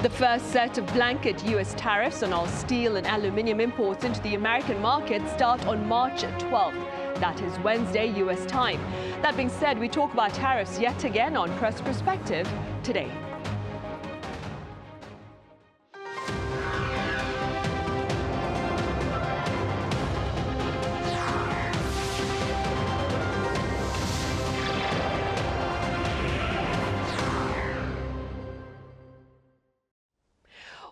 The first set of blanket U.S. tariffs on all steel and aluminium imports into the American market start on March 12th. That is Wednesday, U.S. time. That being said, we talk about tariffs yet again on Press Perspective today.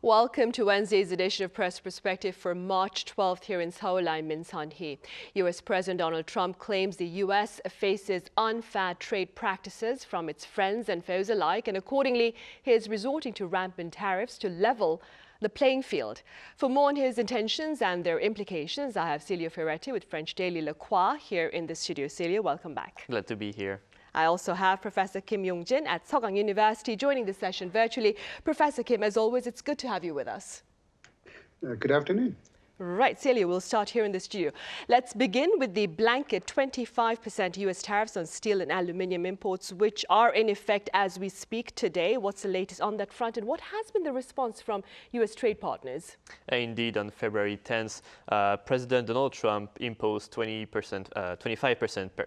Welcome to Wednesday's edition of Press Perspective for March 12th here in Seoul. I'm Min Sunhee. U.S. President Donald Trump claims the U.S. faces unfair trade practices from its friends and foes alike, and accordingly, he is resorting to rampant tariffs to level the playing field. For more on his intentions and their implications, I have Celio Fioretti with French daily Croix here in the studio. Celio, welcome back. Glad to be here. I also have Professor Kim Yong-Jin at Sogang University joining the session virtually. Professor Kim, as always, it's good to have you with us. Good afternoon. Right, Celia, we'll start here in the studio. Let's begin with the blanket 25% U.S. tariffs on steel and aluminium imports, which are in effect as we speak today. What's the latest on that front, and what has been the response from U.S. trade partners? Indeed, on February 10th, President Donald Trump imposed 25%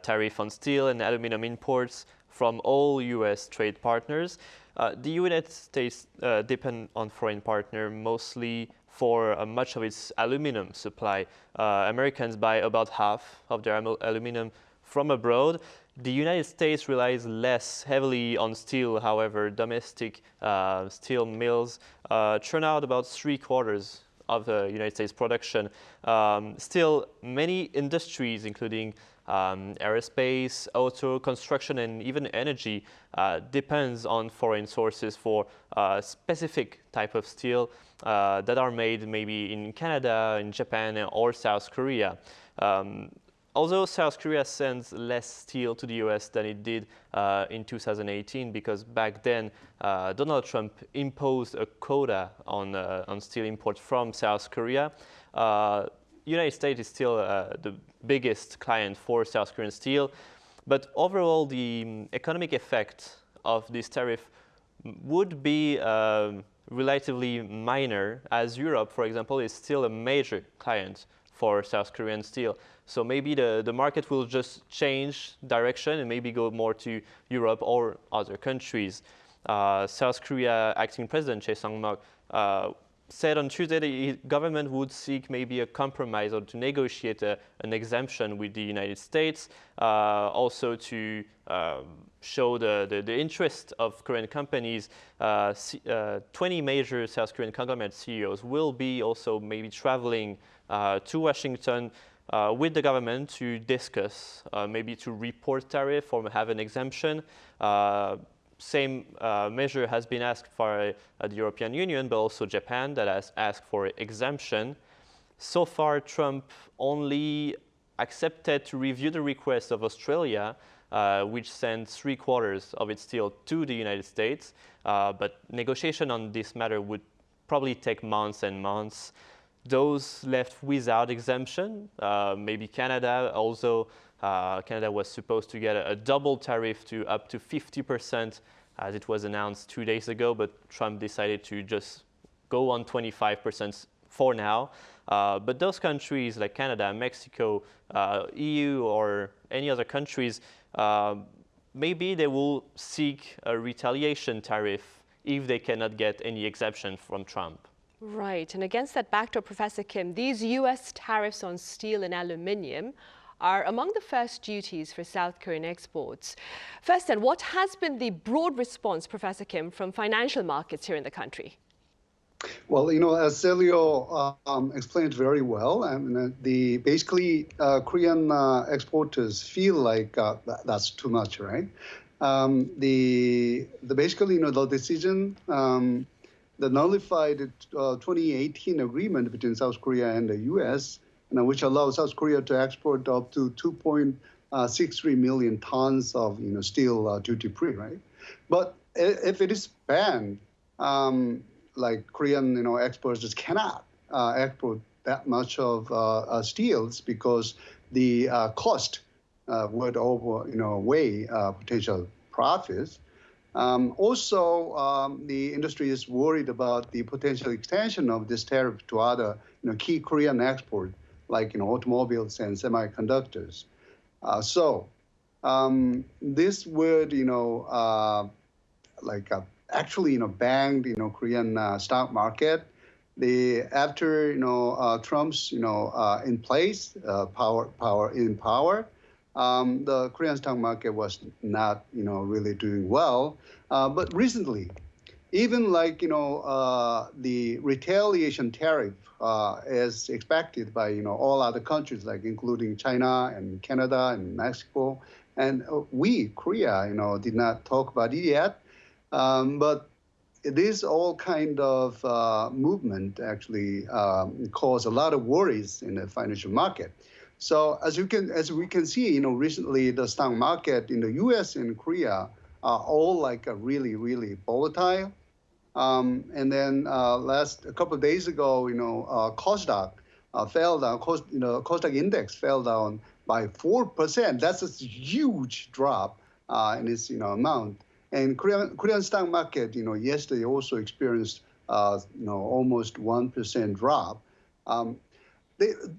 tariff on steel and aluminum imports from all U.S. trade partners. The United States depend on foreign partners mostly for much of its aluminum supply. Americans buy about half of their aluminum from abroad. The United States relies less heavily on steel. However, domestic steel mills churn out about 3/4 of the United States production. Still, many industries, including aerospace, auto, construction, and even energy, depends on foreign sources for specific type of steel that are made maybe in Canada, in Japan, or South Korea. Although South Korea sends less steel to the U.S. than it did in 2018, because back then Donald Trump imposed a quota on steel imports from South Korea. United States is still the biggest client for South Korean steel, but overall the economic effect of this tariff would be relatively minor, as Europe, for example, is still a major client for South Korean steel. So maybe the market will just change direction and maybe go more to Europe or other countries. South Korea acting president Choi Sang-mok said on Tuesday that the government would seek maybe a compromise or to negotiate an exemption with the United States, also to show the interest of Korean companies. 20 major South Korean conglomerate CEOs will be also maybe traveling to Washington with the government to discuss, maybe to report tariff or have an exemption. Same measure has been asked for the European Union, but also Japan that has asked for exemption. So far, Trump only accepted to review the request of Australia, which sent 3/4 of its steel to the United States. But negotiation on this matter would probably take months and months. Those left without exemption, maybe Canada, also Canada was supposed to get a double tariff to up to 50%, as it was announced 2 days ago, but Trump decided to just go on 25% for now. But those countries like Canada, Mexico, EU, or any other countries, maybe they will seek a retaliation tariff if they cannot get any exemption from Trump. Right, and against that backdrop, Professor Kim, these U.S. tariffs on steel and aluminium are among the first duties for South Korean exports. First, then, what has been the broad response, Professor Kim, from financial markets here in the country? Well, as Celio explained very well, and basically Korean exporters feel like that's too much, right? Basically, the decision that nullified the 2018 agreement between South Korea and the U.S., which allows South Korea to export up to 2.63 million tons of steel duty-free, right? But if it is banned, like Korean exports just cannot export that much of steels because the cost would weigh potential profits. Also, the industry is worried about the potential extension of this tariff to other key Korean exports, like automobiles and semiconductors. This would actually banged Korean stock market. After Trump's in place, power in power, the Korean stock market was not really doing well. But recently, even like the retaliation tariff as expected by all other countries, like including China and Canada and Mexico, and we Korea did not talk about it yet. But this all kind of movement actually caused a lot of worries in the financial market. So as we can see, recently the stock market in the U.S. and Korea are all like a really, really volatile. And then a couple of days ago, Kosdaq fell down. Kosdaq index fell down by 4%. That's a huge drop in its amount. And Korean stock market, yesterday also experienced almost 1% drop.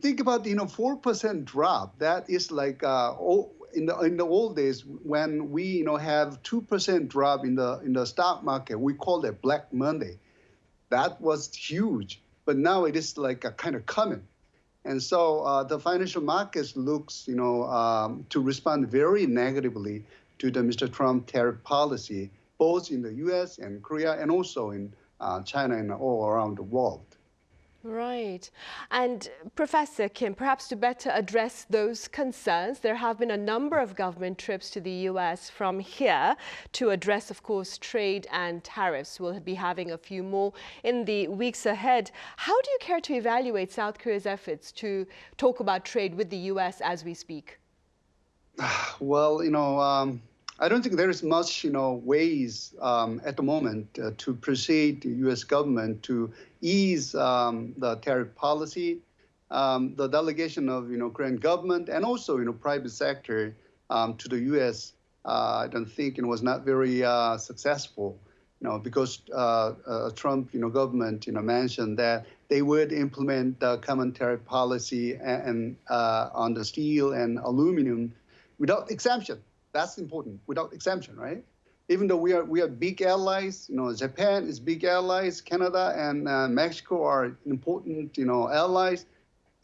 Think about 4% drop. That is like in the old days when we have 2% drop in the stock market. We call it Black Monday. That was huge, but now it is like a kind of common. And so the financial markets looks to respond very negatively to the Mr. Trump tariff policy, both in the U.S. and Korea, and also in China and all around the world. Right. And Professor Kim, perhaps to better address those concerns, there have been a number of government trips to the U.S. from here to address, of course, trade and tariffs. We'll be having a few more in the weeks ahead. How do you care to evaluate South Korea's efforts to talk about trade with the U.S. as we speak? Well, I don't think there is much, ways at the moment to persuade the U.S. government to ease the tariff policy. The delegation of, Korean government and also, private sector to the U.S. I don't think it was not very successful, because Trump, government, mentioned that they would implement the common tariff policy and on the steel and aluminum without exemption. That's important, without exemption, right? Even though we are big allies, Japan is big allies, Canada and Mexico are important, allies.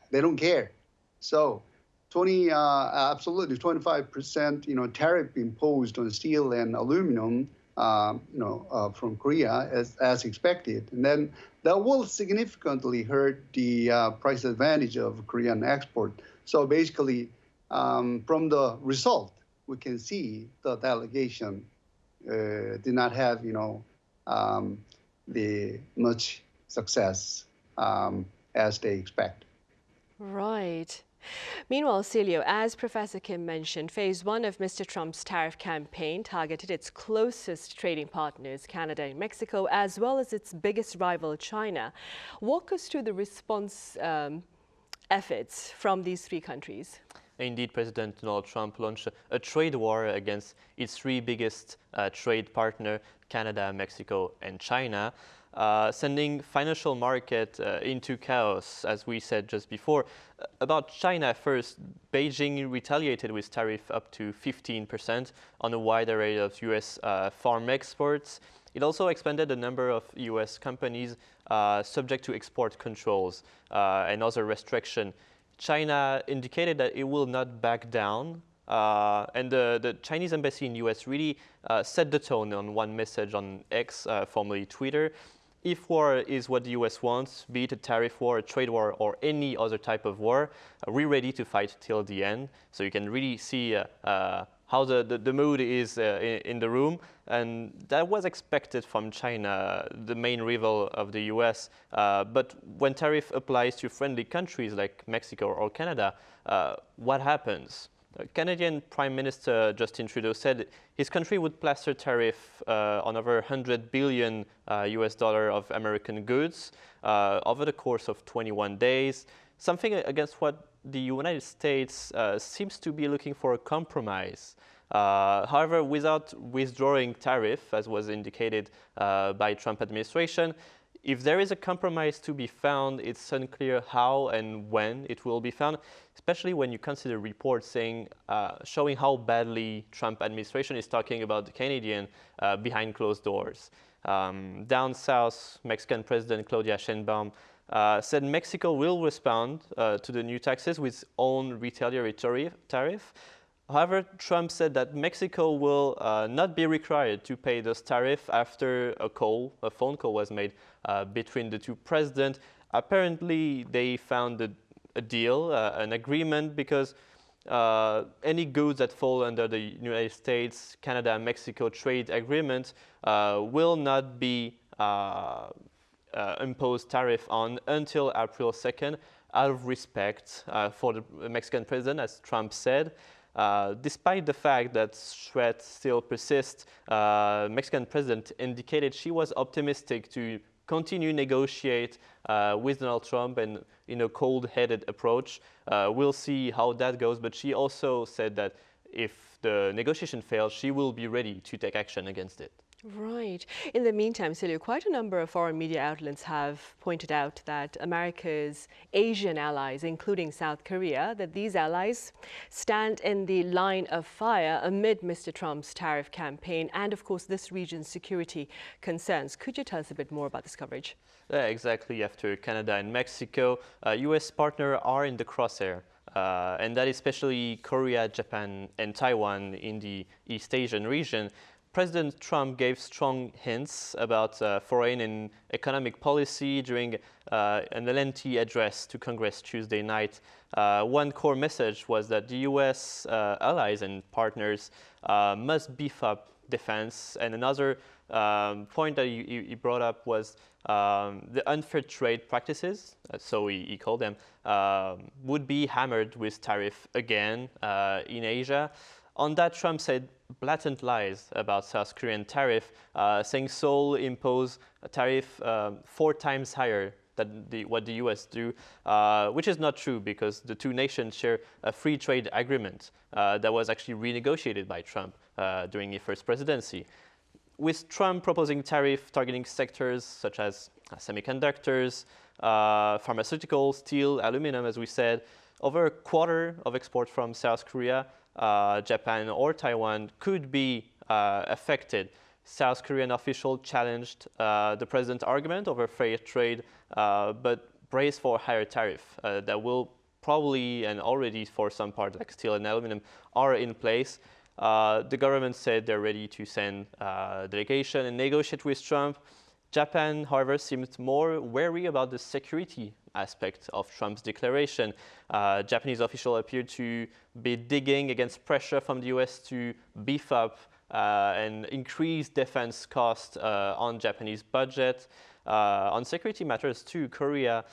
They don't care. So, absolutely 25%, tariff imposed on steel and aluminum, from Korea as expected, and then that will significantly hurt the price advantage of Korean export. So basically, from the result, we can see the delegation did not have, the much success as they expect. Right. Meanwhile, Celio, as Professor Kim mentioned, phase one of Mr. Trump's tariff campaign targeted its closest trading partners, Canada and Mexico, as well as its biggest rival, China. Walk us through the response efforts from these three countries. Indeed, President Donald Trump launched a trade war against its three biggest trade partners, Canada, Mexico, and China, sending financial market into chaos, as we said just before. About China first, Beijing retaliated with tariff up to 15% on a wide array of U.S. farm exports. It also expanded the number of U.S. companies subject to export controls and other restrictions. China indicated that it will not back down, and the Chinese embassy in the U.S. really set the tone on one message on X, formerly Twitter. If war is what the U.S. wants, be it a tariff war, a trade war, or any other type of war, we're ready to fight till the end. So you can really see how the mood is in the room. And that was expected from China, the main rival of the US. But when tariff applies to friendly countries like Mexico or Canada, what happens? Canadian Prime Minister Justin Trudeau said his country would plaster tariff on over 100 billion US dollar of American goods over the course of 21 days, something against what the United States seems to be looking for a compromise. However, without withdrawing tariff, as was indicated by Trump administration, if there is a compromise to be found, it's unclear how and when it will be found, especially when you consider reports showing how badly Trump administration is talking about the Canadian behind closed doors. Down south, Mexican President Claudia Sheinbaum said Mexico will respond to the new taxes with own retaliatory tariff. However, Trump said that Mexico will not be required to pay this tariff after a phone call was made between the two presidents. Apparently, they found a deal, an agreement, because any goods that fall under the United States, Canada, and Mexico trade agreement will not be imposed tariff on until April 2nd, out of respect for the Mexican president, as Trump said. Despite the fact that threats still persist, Mexican president indicated she was optimistic to continue negotiate with Donald Trump and in a cold-headed approach. We'll see how that goes, but she also said that if the negotiation fails, she will be ready to take action against it. Right. In the meantime, Celio, quite a number of foreign media outlets have pointed out that America's Asian allies, including South Korea, that these allies stand in the line of fire amid Mr. Trump's tariff campaign and, of course, this region's security concerns. Could you tell us a bit more about this coverage? Yeah, exactly. After Canada and Mexico, U.S. partners are in the crosshair. And that is especially Korea, Japan, and Taiwan in the East Asian region. President Trump gave strong hints about foreign and economic policy during an lengthy address to Congress Tuesday night. One core message was that the U.S. allies and partners must beef up defense. And another point that he brought up was the unfair trade practices, so he called them, would be hammered with tariff again in Asia. On that, Trump said blatant lies about South Korean tariff, saying Seoul imposed a tariff 4 times higher than what the U.S. do, which is not true because the two nations share a free trade agreement that was actually renegotiated by Trump during his first presidency. With Trump proposing tariff targeting sectors such as semiconductors, pharmaceuticals, steel, aluminium, as we said, over a quarter of exports from South Korea, Japan, or Taiwan could be affected. South Korean officials challenged the president's argument over fair trade, but braced for a higher tariff that will probably, and already for some parts like steel and aluminum, are in place. The government said they're ready to send a delegation and negotiate with Trump. Japan, however, seems more wary about the security aspect of Trump's declaration. Japanese officials appear to be digging against pressure from the U.S. to beef up and increase defense costs on Japanese budget. On security matters too, Korea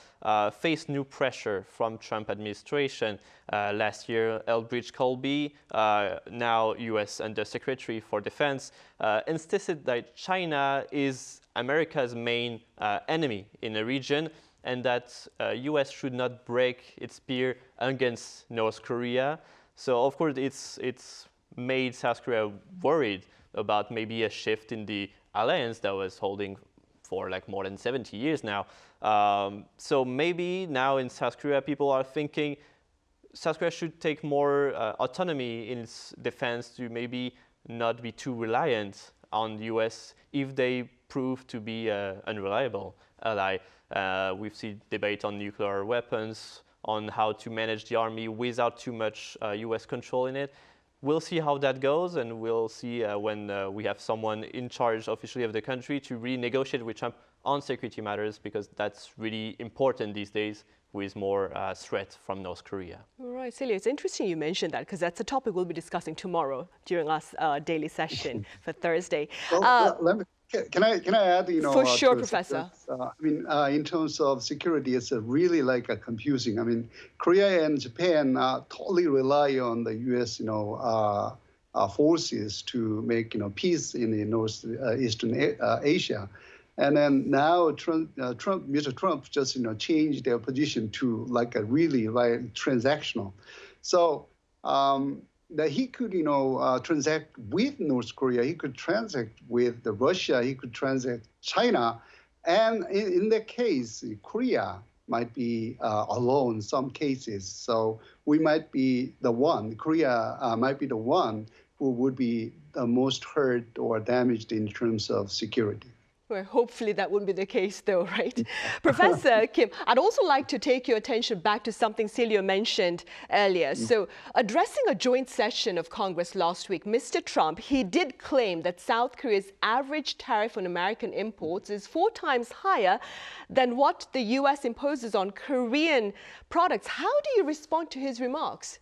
faced new pressure from Trump administration. Last year, Elbridge Colby, now U.S. Undersecretary for Defense, insisted that China is America's main enemy in the region and that U.S. should not break its spear against North Korea. So, of course, it's made South Korea worried about maybe a shift in the alliance that was holding for like more than 70 years now. So maybe now in South Korea, people are thinking South Korea should take more autonomy in its defense to maybe not be too reliant on the U.S. if they prove to be an unreliable ally. We've seen debate on nuclear weapons, on how to manage the army without too much U.S. control in it. We'll see how that goes, and we'll see when we have someone in charge officially of the country to renegotiate with Trump on security matters, because that's really important these days with more threat from North Korea. Right, Celio, it's interesting you mentioned that because that's a topic we'll be discussing tomorrow during our daily session for Thursday. Well, can I add, for sure, Professor. In terms of security, it's really confusing. I mean, Korea and Japan totally rely on the U.S. Forces to make peace in the northeastern Asia, and then now Mr. Trump just changed their position to a really transactional. So that he could, transact with North Korea, he could transact with Russia, he could transact China, and in that case, Korea might be alone in some cases. So we might be the one, Korea might be the one who would be the most hurt or damaged in terms of security. Well, hopefully that wouldn't be the case though, right? Professor Kim, I'd also like to take your attention back to something Celio mentioned earlier. So addressing a joint session of Congress last week, Mr. Trump, he did claim that South Korea's average tariff on American imports is 4 times higher than what the US imposes on Korean products. How do you respond to his remarks?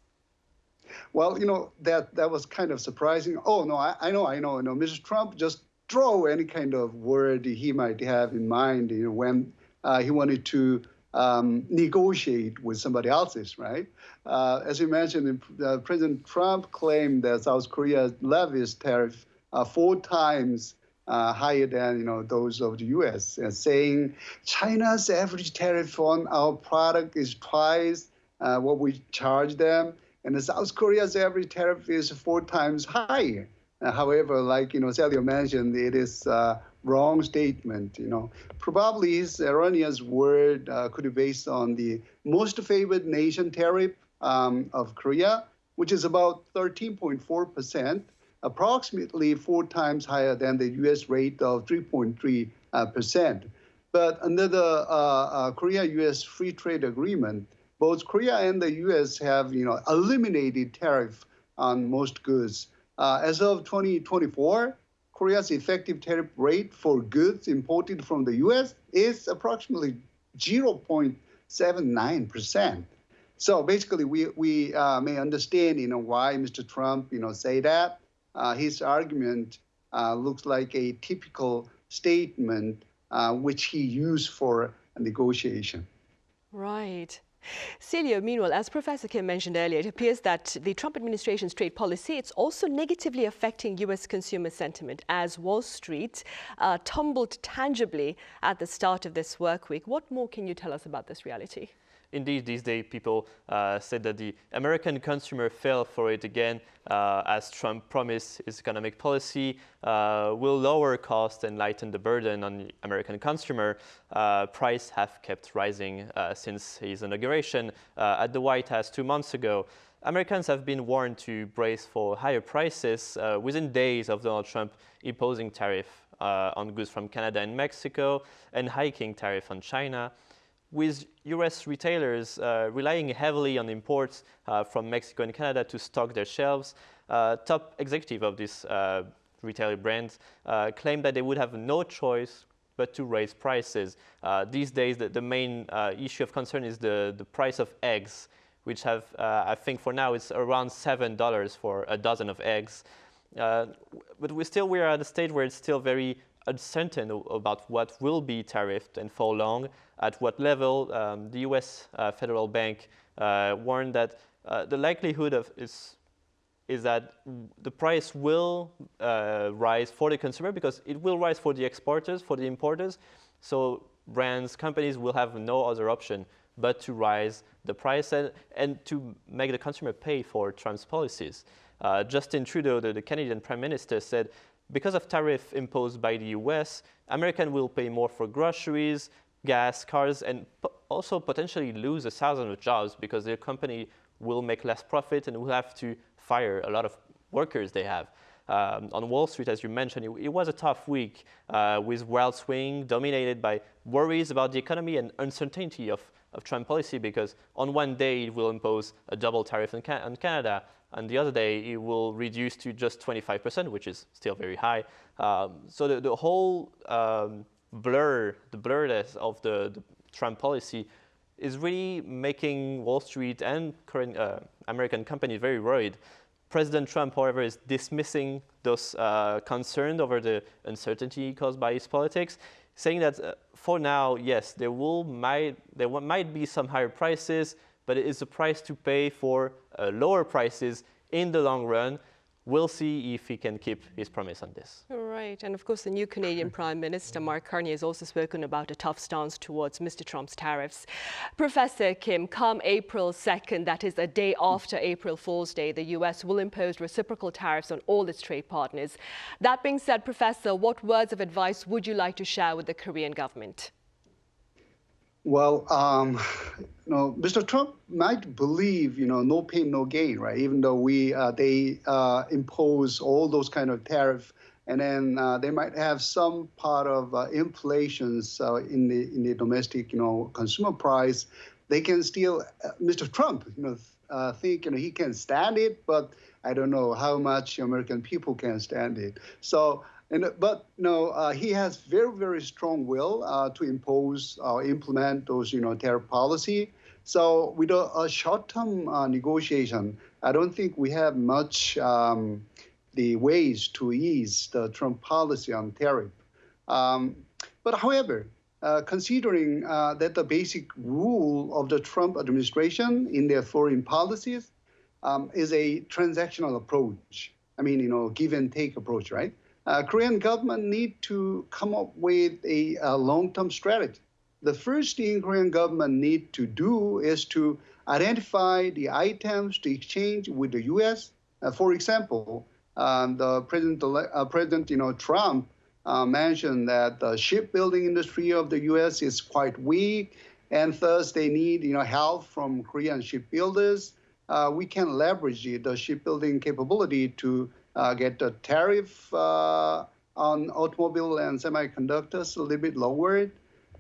Well, that was kind of surprising. Oh, no, I know. Mr. Trump just throw any kind of word he might have in mind when he wanted to negotiate with somebody else's, right? As you mentioned, President Trump claimed that South Korea levies tariff 4 times higher than those of the U.S., saying China's average tariff on our product is twice what we charge them, and South Korea's average tariff is 4 times higher. However, like Celio mentioned, it is a wrong statement. Probably his erroneous word could be based on the most favored nation tariff of Korea, which is about 13.4%, approximately 4 times higher than the U.S. rate of 3.3%. But under the Korea-U.S. Free Trade Agreement, both Korea and the U.S. have eliminated tariff on most goods. As of 2024, Korea's effective tariff rate for goods imported from the U.S. is approximately 0.79%. So basically, we may understand, why Mr. Trump, say that. His argument looks like a typical statement which he used for a negotiation. Right. Celio, meanwhile, as Professor Kim mentioned earlier, it appears that the Trump administration's trade policy, it's also negatively affecting U.S. consumer sentiment as Wall Street tumbled tangibly at the start of this work week. What more can you tell us about this reality? Indeed, these days people said that the American consumer fell for it again, as Trump promised his economic policy will lower costs and lighten the burden on the American consumer. Prices have kept rising since his inauguration at the White House 2 months ago. Americans have been warned to brace for higher prices within days of Donald Trump imposing tariff on goods from Canada and Mexico and hiking tariff on China, with U.S. retailers relying heavily on imports from Mexico and Canada to stock their shelves. Top executive of this retailer brand claimed that they would have no choice but to raise prices. These days, the main issue of concern is the price of eggs, which have, I think for now, it's around $7 for a dozen of eggs. But we are at a stage where it's still very uncertain about what will be tariffed and for long, at what level. The U.S. Federal Bank warned that the likelihood is that the price will rise for the consumer because it will rise for the exporters, for the importers. So brands, companies will have no other option but to rise the price and to make the consumer pay for Trump's policies. Justin Trudeau, the Canadian Prime Minister, said, because of tariff imposed by the US, Americans will pay more for groceries, gas, cars, and also potentially lose 1,000 jobs because their company will make less profit and will have to fire a lot of workers they have. On Wall Street, as you mentioned, it was a tough week with wild swing dominated by worries about the economy and uncertainty of Trump policy, because on one day it will impose a double tariff on Canada, and the other day it will reduce to just 25%, which is still very high. So the whole blurriness of the Trump policy is really making Wall Street and current American companies very worried. President Trump, however, is dismissing those concerns over the uncertainty caused by his politics, saying that for now, yes, there might be some higher prices, but it is a price to pay for lower prices in the long run. We'll see if he can keep his promise on this. Right. Right, and of course the new Canadian Prime Minister, Mark Carney, has also spoken about a tough stance towards Mr. Trump's tariffs. Professor Kim, come April 2nd, that is a day after April Fool's Day, the U.S. will impose reciprocal tariffs on all its trade partners. That being said, Professor, what words of advice would you like to share with the Korean government? Well, Mr. Trump might believe, no pain, no gain, right? Even though they impose all those kind of tariffs, and then they might have some part of inflations in the domestic, consumer price. They can still, Mr. Trump, think he can stand it, but I don't know how much American people can stand it. So. But he has very, very strong will to impose or implement those, tariff policy. So with a short-term negotiation, I don't think we have much the ways to ease the Trump policy on tariff. But however, considering that the basic rule of the Trump administration in their foreign policies is a transactional approach. I mean, give and take approach, right? Korean government need to come up with a long-term strategy. The first thing Korean government need to do is to identify the items to exchange with the U.S. For example, the President Trump mentioned that the shipbuilding industry of the U.S. is quite weak, and thus they need help from Korean shipbuilders. We can leverage the shipbuilding capability to get the tariff on automobile and semiconductors a little bit lowered.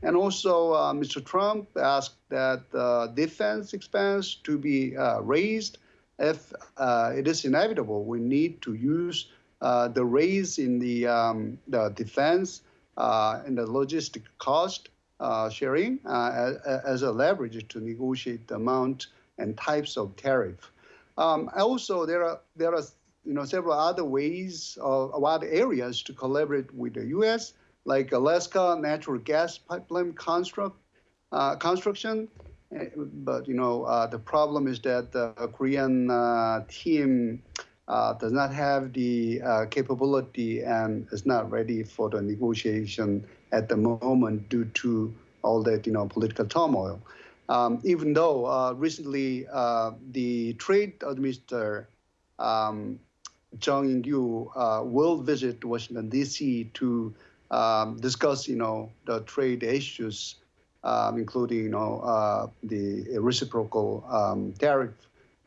And also, Mr. Trump asked that defense expense to be raised. If it is inevitable, we need to use the raise in the defense and the logistic cost sharing as a leverage to negotiate the amount and types of tariff. Also, there are several other ways or other areas to collaborate with the U.S., like Alaska natural gas pipeline construction. But the problem is that the Korean team does not have the capability and is not ready for the negotiation at the moment due to all that political turmoil. Even though recently the trade administrator Chung In-gyu will visit Washington, D.C. to discuss, the trade issues, including, the reciprocal tariff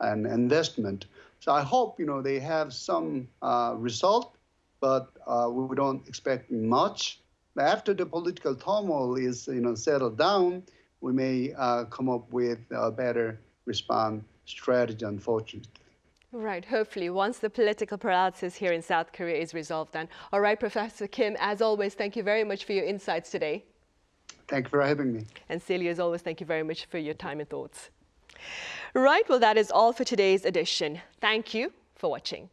and investment. So I hope, they have some result, but we don't expect much. After the political turmoil is, settled down, we may come up with a better response strategy, unfortunately. Right, hopefully, once the political paralysis here in South Korea is resolved then. All right, Professor Kim, as always, thank you very much for your insights today. Thank you for having me. And Celio, as always, thank you very much for your time and thoughts. Right, well, that is all for today's edition. Thank you for watching.